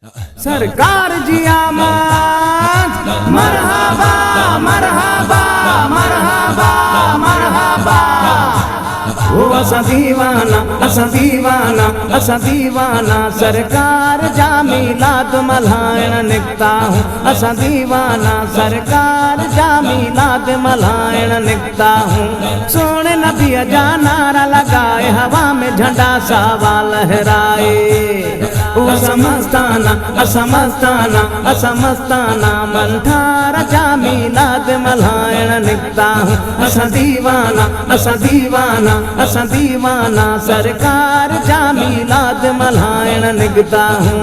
सरकार जी आमद मरहबा मरहबा मरहबा मरहबा। ओ असा दीवाना असा दीवाना असा दीवाना सरकार जा मिलाद मल्हाइण निकता हूँ। असा दीवाना सरकार जा मिलाद मल्हाइण निकता हूँ। सोने नबी जा नारा लगाए हवा में झंडा सावा लहराए। असमस्ताना असमस्ताना असमस्ताना मंठारा जा मिलाद मल्हाइण निकता हूँ। असा दीवाना असा दीवाना असा दीवाना सरकार जा मिलाद मल्हाइण निकता हूँ।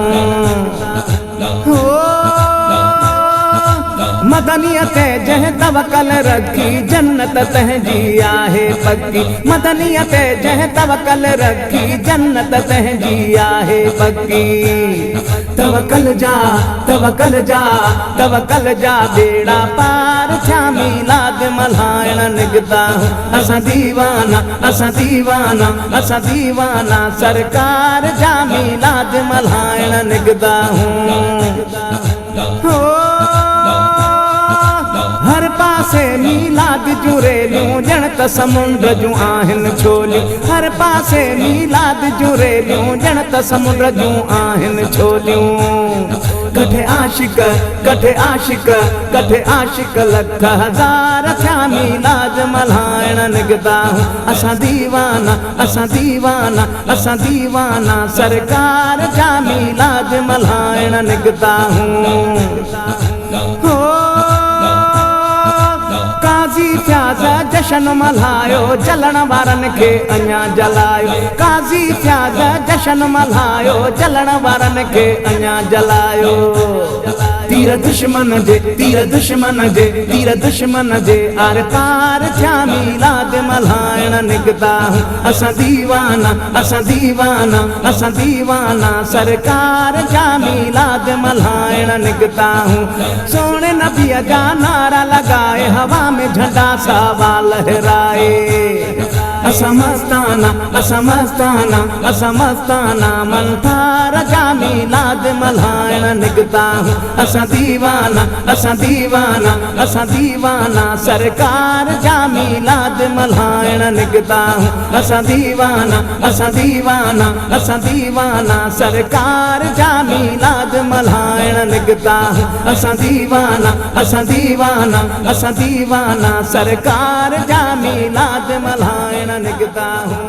मदनियत जह तवकल रखी जन्नत तहजी आहे पक्की। मदनियत जह तवकल रखी जन्नत तहजी आहे पक्की। तवकल जा तवकल जा तवकल जा बेड़ा पार छा मिलाद मल्हाइण निकता हूँ। असा दीवाना असा दीवाना असा दीवाना सरकार जा मिलाद मल्हाइण निकता हूँ। हर पासे मिलाद जुरेलियूं ॼण त समुंड जूं आहिनि छोलियूं। हर पासे मिलाद जुरेलियूं ॼण त समुंड जूं आहिनि छोलियूं। कठे आशिक कठे आशिक कठे आशिक लख हज़ार थिया मिलाद मल्हाइण निकता हूँ। असा दीवाना असा दीवाना असा दीवाना सरकार जा मिलाद मल्हाइण निकता हूँ। काज़ी थियाज़ जशन मल्हायो जलण वारनि खे अञा जलायो। काज़ी थियाज़ जशन मल्हायो जलण वारनि खे अञा जलायो। तीर दुश्मन जे तीर दुश्मन जे तीर दुश्मन जे आर पार थिया मिलाद मल्हाइण निकता हूँ। असा दीवाना असा दीवाना असा दीवाना सरकार जा मिलाद मल्हाइण निकता हूँ। सोने नबी जा नारा लगाए हवा में झंडा सावा लहराए। असमस्ताना असमस्ताना असमस्ताना मंठारा जा मिलाद मल्हाइण निकता हूँ। असा दीवाना असा दीवाना असा दीवाना सरकार जा मिलाद मल्हाइण निकता हूँ। असा दीवाना असा दीवाना असा दीवाना सरकार जा मिलाद मल्हाइण निकता हूँ। असा दीवाना असा दीवाना असा दीवाना सरकार जा मिलाद मल्हाइण निकता हूँ।